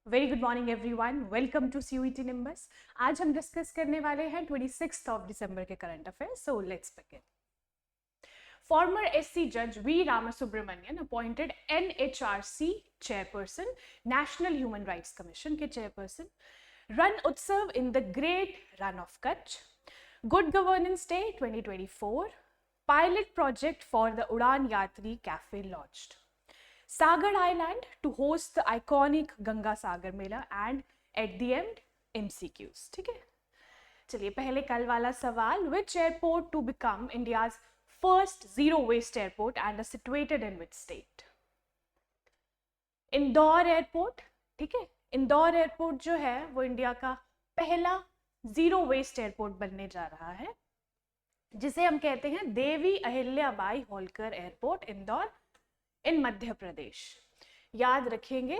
Very good morning everyone, welcome to CUET Nimbus. आज हम discuss करने वाले हैं 26 दिसंबर के current affairs. So let's begin. Former SC Judge V. Ramasubramanian appointed NHRC chairperson, National Human Rights Commission के chairperson, Run Utsav in the Great Run of Kutch, Good Governance Day 2024, pilot project for the Udan Yatri Cafe launched. Sagar Island to host the iconic Ganga Sagar Mela and at the end MCQs. ठीक है, चलिए पहले कल वाला सवाल, which airport to become India's first zero waste airport and is situated in which state? Indore airport. ठीक है, Indore airport जो है वो इंडिया का पहला जीरो वेस्ट एयरपोर्ट बनने जा रहा है, जिसे हम कहते हैं देवी अहिल्याबाई होलकर एयरपोर्ट, इंदौर इन मध्य प्रदेश। याद रखेंगे,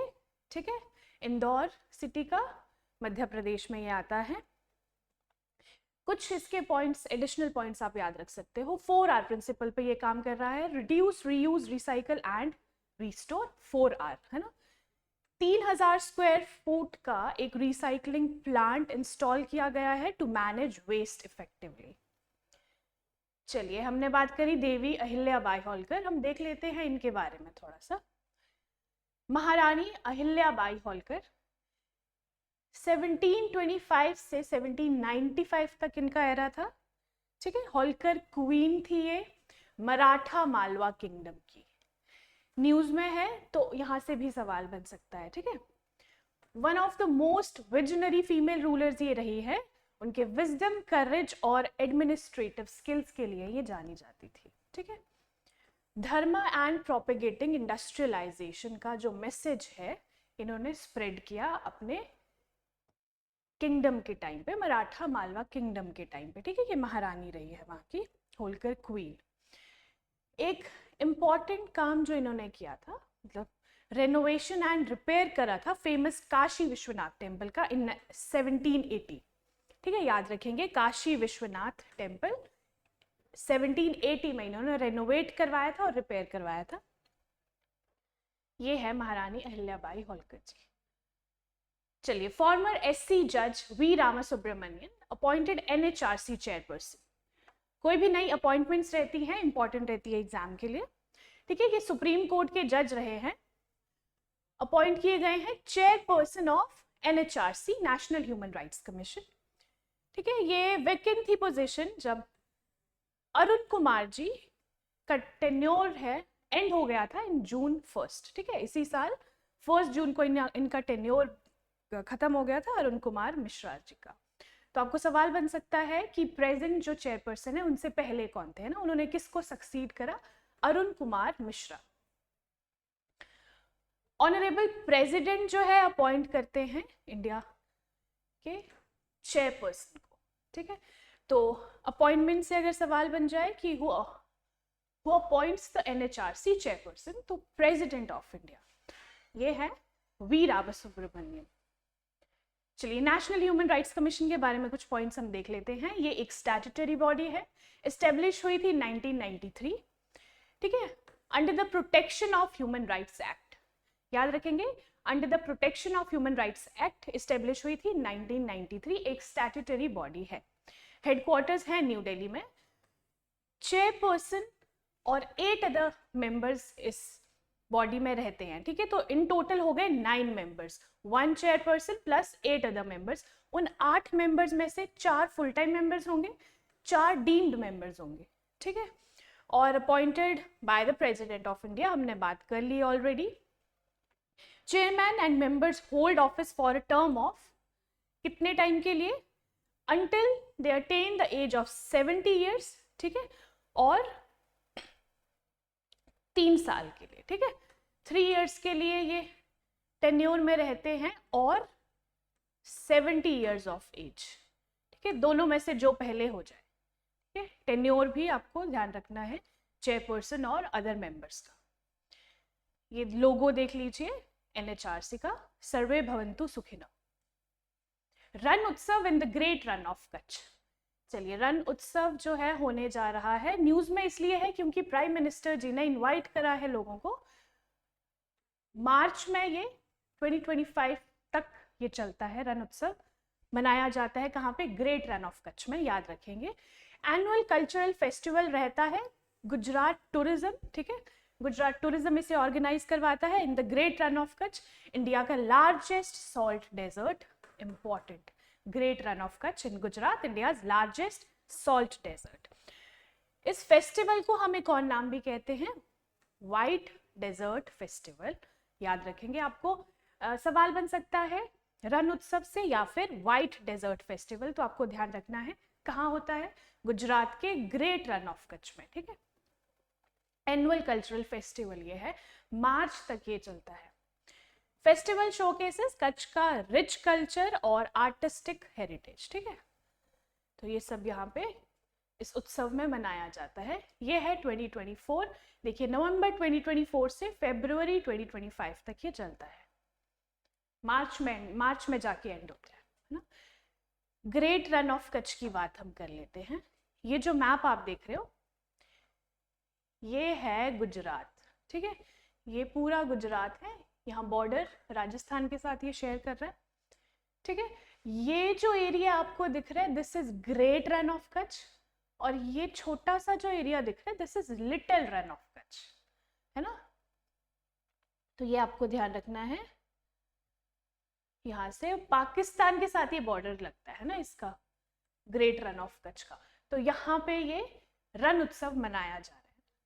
ठीक है, इंदौर सिटी का मध्य प्रदेश में ये आता है। कुछ इसके पॉइंट्स, एडिशनल पॉइंट्स आप याद रख सकते हो। 4R प्रिंसिपल पे ये काम कर रहा है, reduce, reuse, recycle and restore, 4R, है ना। 3000 स्क्वायर फुट का एक रिसाइकलिंग प्लांट इंस्टॉल किया गया है टू मैनेज वेस्ट इफेक्टिवली। चलिए, हमने बात करी देवी अहिल्याबाई होलकर, हम देख लेते हैं इनके बारे में थोड़ा सा। महारानी अहिल्याबाई होलकर 1725 से 1795 तक इनका एरा था। ठीक है, होलकर क्वीन थी ये मराठा मालवा किंगडम की। न्यूज में है तो यहां से भी सवाल बन सकता है। ठीक है, one of the most visionary female rulers ये रही है, उनके विजडम, करेज और एडमिनिस्ट्रेटिव स्किल्स के लिए ये जानी जाती थी। ठीक है, धर्म एंड प्रोपेगेटिंग इंडस्ट्रियलाइजेशन का जो मैसेज है इन्होंने स्प्रेड किया अपने किंगडम के टाइम पे, मराठा मालवा किंगडम के टाइम पे। ठीक है, ये महारानी रही है वहां की, होलकर क्वीन। एक इम्पॉर्टेंट काम जो इन्होंने किया था, मतलब रेनोवेशन एंड रिपेयर करा था फेमस काशी विश्वनाथ टेम्पल का इन 1780। ठीक है, याद रखेंगे, काशी विश्वनाथ टेम्पल 1780 में इन्होंने रेनोवेट करवाया था और रिपेयर करवाया था। ये है महारानी अहिल्याबाई होलकर जी। चलिए, फॉर्मर SC जज V Ramasubramanian appointed NHRC chairperson. कोई भी नई अपॉइंटमेंट्स रहती हैं, इंपॉर्टेंट रहती है एग्जाम के लिए। ठीक है, ये सुप्रीम कोर्ट के जज रहे हैं, अपॉइंट किए गए हैं chairperson of NHRC, national human rights commission. ठीक है, ये वैकेंट थी पोजीशन जब अरुण कुमार जी का टेन्योर है एंड हो गया था इन June 1। ठीक है, इसी साल 1 जून को इनका टेन्योर खत्म हो गया था, अरुण कुमार मिश्रा जी का। तो आपको सवाल बन सकता है कि प्रेजेंट जो चेयरपर्सन है उनसे पहले कौन थे, ना, उन्होंने किसको सक्सीड करा? अरुण कुमार मिश्रा। ऑनरेबल प्रेसिडेंट जो है अपॉइंट करते हैं इंडिया के चेयरपर्सन को। ठीक है, तो अपॉइंटमेंट से अगर सवाल बन जाए कि who appoints the NHRC chairperson, तो प्रेसिडेंट ऑफ इंडिया ये है वी रामासुब्रमण्यन। चलिए, नेशनल ह्यूमन राइट्स कमीशन के बारे में कुछ पॉइंट्स हम देख लेते हैं। ये एक स्टैट्यूटरी बॉडी है, एस्टेब्लिश हुई थी 1993। ठीक है, under the protection of human rights act. याद रखेंगे, under the protection of human rights act establish हुई थी 1993, एक स्टैट्यूटरी बॉडी है। हेडक्वार्टर्स है न्यू दिल्ली में। चेयरपर्सन और 8 अदर मेंबर्स इस बॉडी में रहते हैं। ठीक है, तो इन टोटल हो गए 9 members, 1 chairperson plus 8 other members. उन 8 मेंबर्स में से 4 फुल टाइम मेंबर्स होंगे, 4 डीम्ड मेंबर्स होंगे। ठीक है, और appointed by the president of India, हमने बात कर ली already. Chairman and members hold office for a term of कितने टाइम के लिए? Until they attain the age of 70 years. ठीक है, और 3 साल के लिए। ठीक है, 3 इयर्स के लिए ये टेन्योर में रहते हैं और 70 इयर्स ऑफ एज। ठीक है, दोनों में से जो पहले हो जाए। ठीक है, टेन्योर भी आपको ध्यान रखना है चेयरपर्सन और अदर मेंबर्स का। ये लोगो देख लीजिए NHRC का, सर्वे भवन्तु सुखिनः। रन उत्सव इन the great Rann of Kutch. चलिए, रन उत्सव जो है होने जा रहा है, न्यूज में इसलिए है क्योंकि प्राइम मिनिस्टर जी ने इनवाइट करा है लोगों को। मार्च में ये 2025 तक ये चलता है, रण उत्सव मनाया जाता है। कहाँ पे? ग्रेट रन ऑफ कच्छ में, याद रखेंगे। एनुअल कल्चरल फेस्टिवल रहता है गुजरात टूरिज्म, ठीक है, गुजरात टूरिज्म इसे ऑर्गेनाइज करवाता है in the great Rann of Kutch, India का largest salt desert, important, great Rann of Kutch in Gujarat, India largest salt desert. इस फेस्टिवल को हम एक और नाम भी कहते हैं, व्हाइट डेजर्ट फेस्टिवल, याद रखेंगे। आपको सवाल बन सकता है रण उत्सव से या फिर व्हाइट डेजर्ट फेस्टिवल, तो आपको ध्यान रखना है कहाँ होता है, गुजरात के ग्रेट रन ऑफ कच्छ में, ठीक है। एनुअल कल्चरल फेस्टिवल ये है, मार्च तक ये चलता है। फेस्टिवल शोकेसेस कच्छ का रिच कल्चर और आर्टिस्टिक हेरिटेज, ठीक है, तो ये सब यहाँ पे इस उत्सव में मनाया जाता है। ये है 2024, देखिए नवंबर 2024 से फरवरी 2025 तक ये चलता है, मार्च में जाके एंड होता है ना। ग्रेट रन ऑफ कच्छ की बात हम कर लेते हैं। ये जो मैप आप देख रहे हो ये है गुजरात, ठीक है, ये पूरा गुजरात है, यहाँ बॉर्डर राजस्थान के साथ ये शेयर कर रहा है, ठीक है। ये जो एरिया आपको दिख रहा है this is great Rann of Kutch, और ये छोटा सा जो एरिया दिख रहा है this is little run of Kutch, है ना। तो ये आपको ध्यान रखना है, यहाँ से पाकिस्तान के साथ ये बॉर्डर लगता है ना इसका, ग्रेट रन ऑफ कच्छ का, तो यहाँ पे ये रण उत्सव मनाया जा रहा है।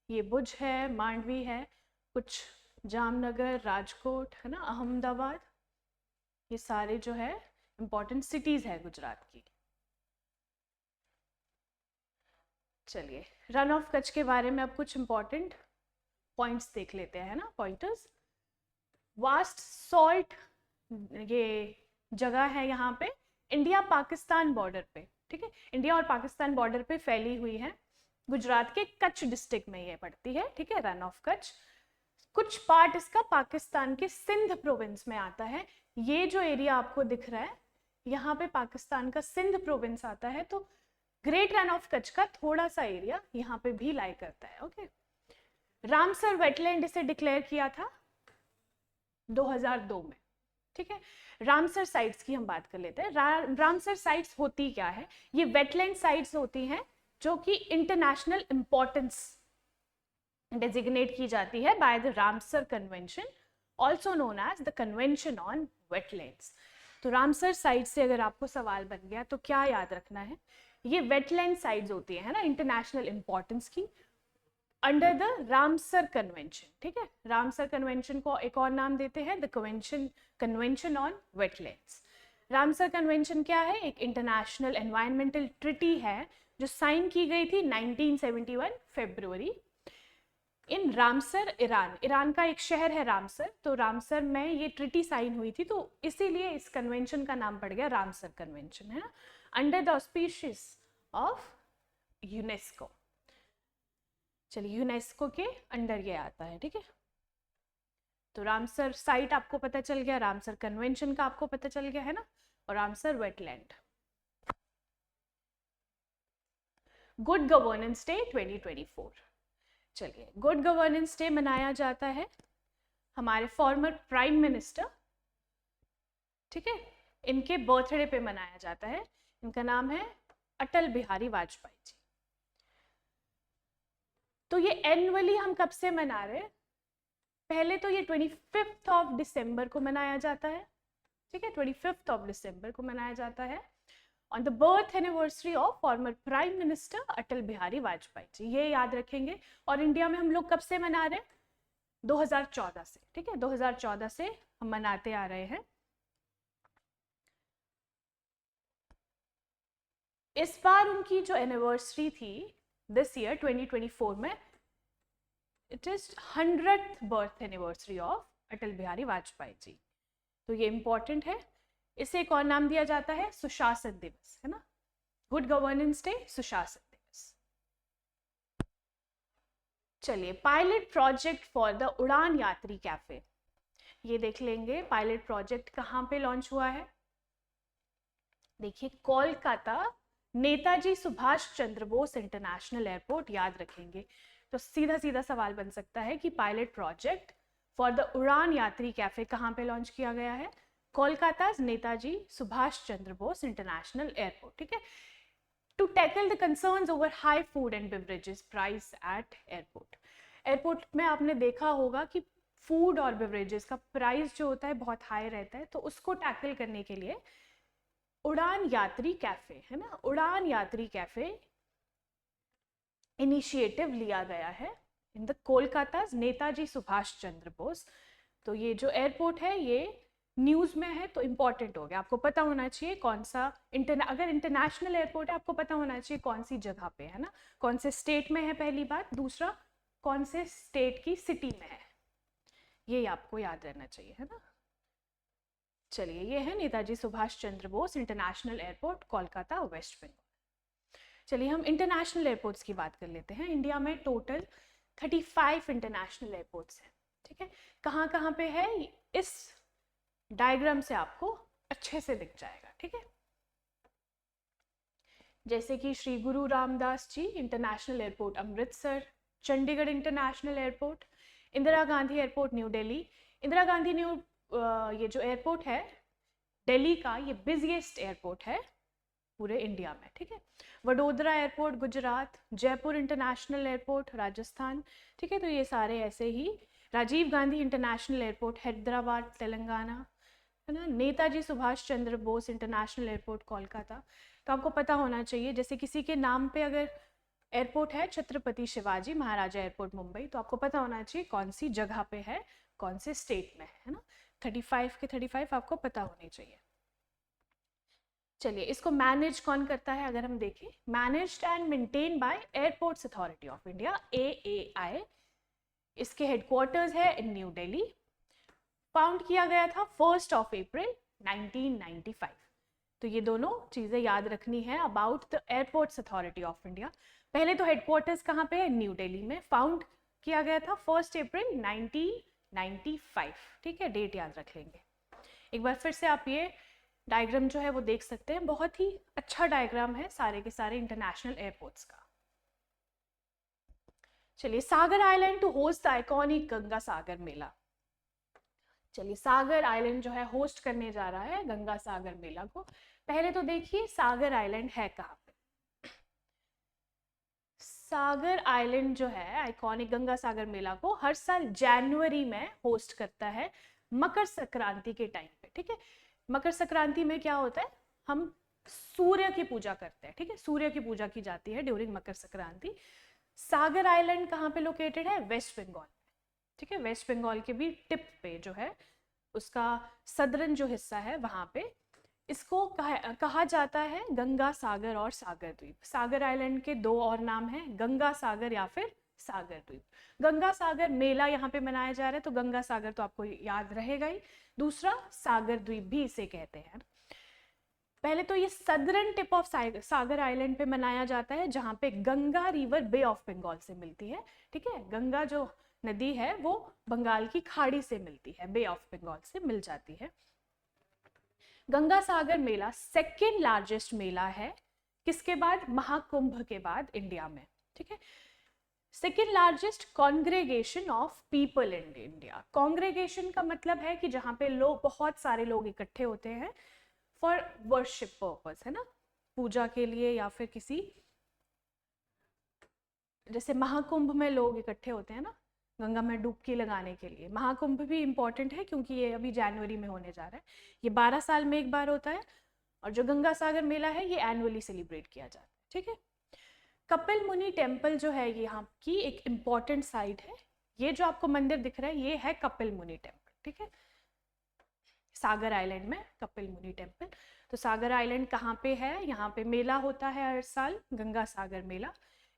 ये भुज है, मांडवी है, कुछ जामनगर, राजकोट, है ना, अहमदाबाद, ये सारे जो है इंपॉर्टेंट सिटीज है गुजरात की। चलिए रन ऑफ कच्छ के बारे में अब कुछ इंपॉर्टेंट पॉइंट्स देख लेते हैं ना, पॉइंटर्स। वास्ट सॉल्ट ये जगह है यहाँ पे इंडिया पाकिस्तान बॉर्डर पे, ठीक है, इंडिया और पाकिस्तान बॉर्डर पे फैली हुई है, गुजरात के कच्छ डिस्ट्रिक्ट में ये पड़ती है, ठीक है, रन ऑफ कच्छ। कुछ पार्ट इसका पाकिस्तान के सिंध प्रोविंस में आता है, ये जो एरिया आपको दिख रहा है यहाँ पे पाकिस्तान का सिंध प्रोविंस आता है, तो ग्रेट रन ऑफ कच्छ का थोड़ा सा एरिया यहाँ पे भी लाई करता है, ओके। रामसर वेटलैंड इसे डिक्लेयर किया था 2002 में, ठीक है। रामसर साइट्स की हम बात कर लेते हैं। रामसर साइट्स होती क्या है, ये वेटलैंड साइट्स होती हैं जो कि इंटरनेशनल इंपॉर्टेंस डेजिग्नेट की जाती है by the Ramsar convention, also known as the convention on wetlands. तो रामसर साइट से अगर आपको सवाल बन गया तो क्या याद रखना है, ये वेटलैंड साइट्स होती है ना इंटरनेशनल इंपॉर्टेंस की, अंडर द रामसर कन्वेंशन, ठीक है। रामसर कन्वेंशन को एक और नाम देते हैं the convention on wetlands. Ramsar convention क्या है, एक इंटरनेशनल एनवायरमेंटल ट्रिटी है जो साइन की गई थी 1971 फरवरी इन रामसर, ईरान का एक शहर है रामसर, तो रामसर में ये ट्रिटी साइन हुई थी, तो इसीलिए इस कन्वेंशन का नाम पड़ गया रामसर कन्वेंशन, है ना, under the auspicious of UNESCO. चलिए यूनेस्को के अंडर ये आता है, ठीक है। तो रामसर साइट आपको पता चल गया, रामसर कन्वेंशन का आपको पता चल गया, है ना, और Ramsar wetland. Good Governance day 2024, चलिए गुड गवर्नेंस डे मनाया जाता है हमारे फॉर्मर प्राइम मिनिस्टर, ठीक है, इनके बर्थडे पे मनाया जाता है, इनका नाम है अटल बिहारी वाजपेयी जी। तो ये एनुअली हम कब से मना रहे हैं, पहले तो ये 25 दिसंबर को मनाया जाता है, ठीक है, 25 दिसंबर को मनाया जाता है on the birth anniversary of former prime minister Atal Bihari Vajpayee ji, ये याद रखेंगे। और इंडिया में हम लोग कब से मना रहे हैं, 2014 से, ठीक है, 2014 से हम मनाते आ रहे हैं। इस बार उनकी जो एनिवर्सरी थी दिस ईयर 2024 में, it is 100th birth anniversary of Atal Bihari Vajpayee ji, तो ये इंपॉर्टेंट है। इसे एक और नाम दिया जाता है सुशासन दिवस, है ना, गुड गवर्नेंस डे, सुशासन दिवस। चलिए पायलट प्रोजेक्ट फॉर द उड़ान यात्री कैफे, ये देख लेंगे पायलट प्रोजेक्ट कहाँ पे लॉन्च हुआ है। देखिए कोलकाता नेताजी सुभाष चंद्र बोस इंटरनेशनल एयरपोर्ट, याद रखेंगे। तो सीधा सीधा सवाल बन सकता है कि पायलट प्रोजेक्ट फॉर द उड़ान यात्री कैफे कहाँ पे लॉन्च किया गया है, कोलकाता नेताजी सुभाष चंद्र बोस इंटरनेशनल एयरपोर्ट, ठीक है, to tackle the concerns over high food and beverages price at airport. Airport में आपने देखा होगा कि फूड और बेवरेजेस का प्राइस जो होता है बहुत हाई रहता है, तो उसको टैकल करने के लिए उड़ान यात्री कैफे, है ना, उड़ान यात्री कैफे इनिशिएटिव लिया गया है इन द कोलकाता नेताजी सुभाष चंद्र बोस। तो ये जो एयरपोर्ट है ये न्यूज़ में है तो इम्पॉर्टेंट हो गया, आपको पता होना चाहिए कौन सा अगर इंटरनेशनल एयरपोर्ट है आपको पता होना चाहिए कौन सी जगह पे है ना, कौन से स्टेट में है, पहली बात, दूसरा कौन से स्टेट की सिटी में है, ये आपको याद रहना चाहिए, है ना। चलिए, ये है Netaji Subhash Chandra Bose international airport Kolkata West Bengal. चलिए हम इंटरनेशनल एयरपोर्ट्स की बात कर लेते हैं। इंडिया में टोटल 35 इंटरनेशनल एयरपोर्ट्स हैं, ठीक है। कहाँ कहाँ पे है इस डायग्राम से आपको अच्छे से दिख जाएगा, ठीक है। जैसे कि Shri Guru Ramdas ji international airport Amritsar, Chandigarh international airport, Indira Gandhi airport New Delhi. Indira Gandhi ये जो एयरपोर्ट है दिल्ली का, ये बिजिएस्ट एयरपोर्ट है पूरे इंडिया में, ठीक है। Vadodara airport Gujarat, Jaipur international airport Rajasthan, ठीक है। तो ये सारे ऐसे ही, राजीव गांधी इंटरनेशनल एयरपोर्ट हैदराबाद तेलंगाना, है ना। Netaji Subhash Chandra Bose international airport Kolkata. तो आपको पता होना चाहिए, जैसे किसी के नाम पे अगर एयरपोर्ट है छत्रपति शिवाजी महाराजा एयरपोर्ट मुंबई, तो आपको पता होना चाहिए कौन सी जगह पे है, कौन से स्टेट में है ना। 35 के 35 आपको पता होने चाहिए। चलिए, इसको मैनेज कौन करता है अगर हम देखें, managed and maintain by airports authority of India, AAI। इसके हेडक्वार्टर्स है इन न्यू दिल्ली। फाउंड किया गया था 1 अप्रैल 1995। तो ये दोनों चीजें याद रखनी है about the airports authority of India. पहले तो हेडक्वार्टर्स कहाँ पे है, न्यू दिल्ली में। फाउंड किया गया था 1 अप्रैल 1995, ठीक है, डेट याद रख लेंगे। एक बार फिर से आप ये डायग्राम जो है वो देख सकते हैं, बहुत ही अच्छा डायग्राम है सारे के सारे इंटरनेशनल एयरपोर्ट्स का। चलिए, Sagar island to host the iconic Ganga Sagar Mela. चलिए, सागर आइलैंड जो है होस्ट करने जा रहा है गंगा सागर मेला को। पहले तो देखिए सागर आइलैंड है कहाँ पे। सागर आइलैंड जो है आइकॉनिक गंगा सागर मेला को हर साल जनवरी में होस्ट करता है मकर संक्रांति के टाइम पे, ठीक है। मकर संक्रांति में क्या होता है, हम सूर्य की पूजा करते हैं, ठीक है, सूर्य की पूजा की जाती है ड्यूरिंग मकर संक्रांति। सागर आइलैंड कहाँ पे लोकेटेड है, वेस्ट बंगाल, ठीक है, वेस्ट बंगाल के भी टिप पे जो है, उसका सदर्न जो हिस्सा है वहां पे। इसको कहा जाता है गंगा सागर और सागर द्वीप। सागर आइलैंड के दो और नाम हैं, गंगा सागर या फिर सागर द्वीप। गंगा सागर मेला यहाँ पे मनाया जा रहा है, तो गंगा सागर तो आपको याद रहेगा ही, दूसरा सागर द्वीप भी इसे कहते हैं। पहले तो ये southern tip of Sagar island पे मनाया जाता है, जहाँ पे Ganga river bay of Bengal से मिलती है, ठीक है। गंगा जो नदी है वो बंगाल की खाड़ी से मिलती है, बे ऑफ बंगाल से मिल जाती है। गंगा सागर मेला सेकेंड लार्जेस्ट मेला है, किसके बाद, महाकुंभ के बाद इंडिया में, ठीक है। Second largest congregation of people in India. Congregation का मतलब है कि जहाँ पे लोग, बहुत सारे लोग इकट्ठे होते हैं फॉर वर्शिप पर्पस, है ना, पूजा के लिए या फिर किसी, जैसे महाकुंभ में लोग इकट्ठे होते हैं ना गंगा में डुबकी लगाने के लिए। महाकुंभ भी इम्पॉर्टेंट है क्योंकि ये अभी जनवरी में होने जा रहा है, ये 12 साल में एक बार होता है। और जो गंगा सागर मेला है ये एनुअली सेलिब्रेट किया जाता है, ठीक है। कपिल मुनि टेम्पल जो है ये यहाँ की एक इम्पॉर्टेंट साइट है। ये जो आपको मंदिर दिख रहा है ये है कपिल मुनि टेम्पल, ठीक है, सागर आइलैंड में कपिल मुनि टेम्पल। तो सागर आइलैंड कहाँ पे है, यहाँ पे मेला होता है हर साल, गंगा सागर मेला,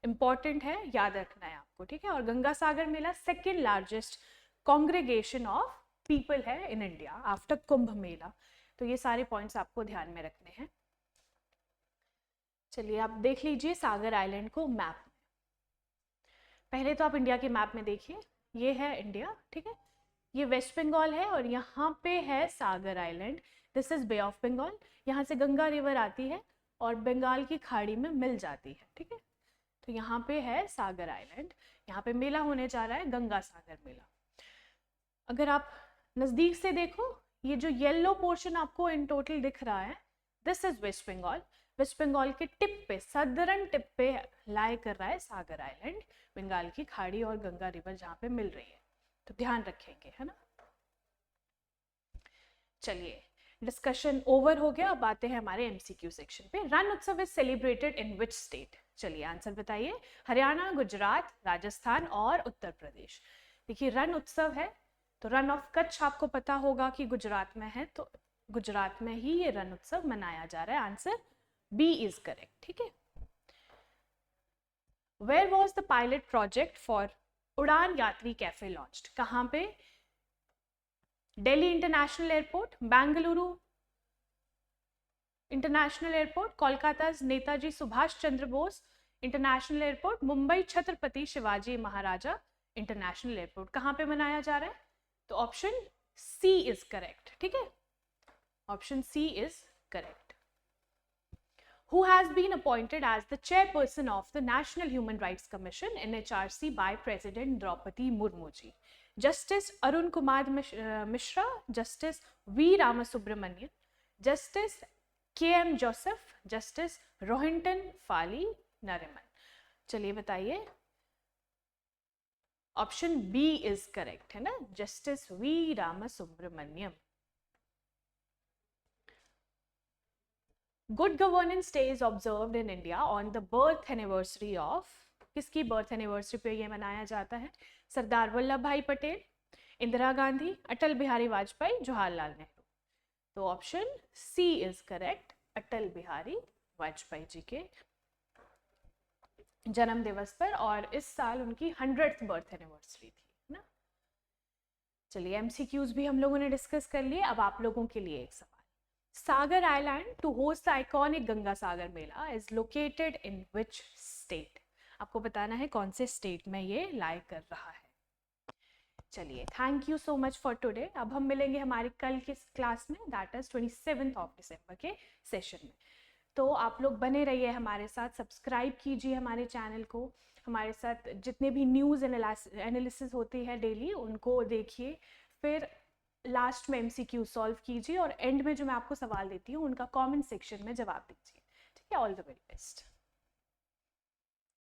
इंपॉर्टेंट है, याद रखना है आपको, ठीक है। और गंगा सागर मेला second largest congregation of people है in India after Kumbh Mela. तो ये सारे पॉइंट्स आपको ध्यान में रखने हैं। चलिए, आप देख लीजिए सागर आइलैंड को मैप में। पहले तो आप इंडिया के मैप में देखिए, ये है इंडिया, ठीक है, ये वेस्ट बंगाल है और यहाँ पे है Sagar island, this is Bay of Bengal. यहाँ से गंगा रिवर आती है और बंगाल की खाड़ी में मिल जाती है, ठीक है। तो यहाँ पे है सागर आइलैंड, यहाँ पे मेला होने जा रहा है गंगा सागर मेला। अगर आप नज़दीक से देखो, ये जो येलो पोर्शन आपको इन टोटल दिख रहा है, दिस इज वेस्ट बंगाल। वेस्ट बंगाल के टिप पे, सदर्न टिप पे लाई कर रहा है सागर आइलैंड, बंगाल की खाड़ी और गंगा रिवर जहाँ पे मिल रही है, तो ध्यान रखेंगे, है ना। चलिए, डिस्कशन ओवर हो गया, अब आते हैं हमारे एमसीक्यू सेक्शन पे। रण उत्सव is celebrated in which state? चलिए आंसर बताइए। हरियाणा, गुजरात, राजस्थान और उत्तर प्रदेश। देखिए रण उत्सव है तो रन ऑफ कच्छ आपको पता होगा कि गुजरात में है, तो गुजरात में ही ये रण उत्सव मनाया जा रहा है। आंसर बी इज करेक्ट, ठीक है। Where was the pilot project for Udan Yatri cafe launched? कहाँ पे? Delhi international airport, Bengaluru international airport, Kolkata Netaji Subhash Chandra Bose international airport, Mumbai Chhatrapati Shivaji Maharaja international airport. कहाँ पे मनाया जा रहा है? तो ऑप्शन सी इज करेक्ट, ठीक है, option C is correct. Who has been appointed as the chairperson of the National Human Rights Commission NHRC by President Draupadi Murmu ji? Justice Arun Kumar Mishra, Justice V Ramasubramanian, Justice KM Joseph, Justice Rohinton Fali Nariman। चलिए बताइए, option B is correct, है ना, justice V Ramasubramaniam. Good Governance Day is observed in India on the birth anniversary of? किसकी birth anniversary पे ये मनाया जाता है? सरदार वल्लभ भाई पटेल, इंदिरा गांधी, अटल बिहारी वाजपेयी, जवाहरलाल नेहरू। तो ऑप्शन सी इज करेक्ट, अटल बिहारी वाजपेयी जी के जन्म दिवस पर, और इस साल उनकी 100th बर्थ एनिवर्सरी थी ना। चलिए एमसीक्यूज भी हम लोगों ने डिस्कस कर लिए, अब आप लोगों के लिए एक सवाल। Sagar island to host the iconic Ganga Sagar Mela is located in which state? आपको बताना है कौन से स्टेट में ये लाई कर रहा है। चलिए, thank you so much for today. अब हम मिलेंगे हमारे कल के क्लास में, दैट इज 27 दिसंबर के सेशन में। तो आप लोग बने रहिए हमारे साथ, सब्सक्राइब कीजिए हमारे चैनल को, हमारे साथ जितने भी न्यूज़ एनालिसिस होती है डेली उनको देखिए, फिर लास्ट में एमसीक्यू सॉल्व कीजिए और एंड में जो मैं आपको सवाल देती हूँ उनका कमेंट सेक्शन में जवाब दीजिए, ठीक है। All the very best.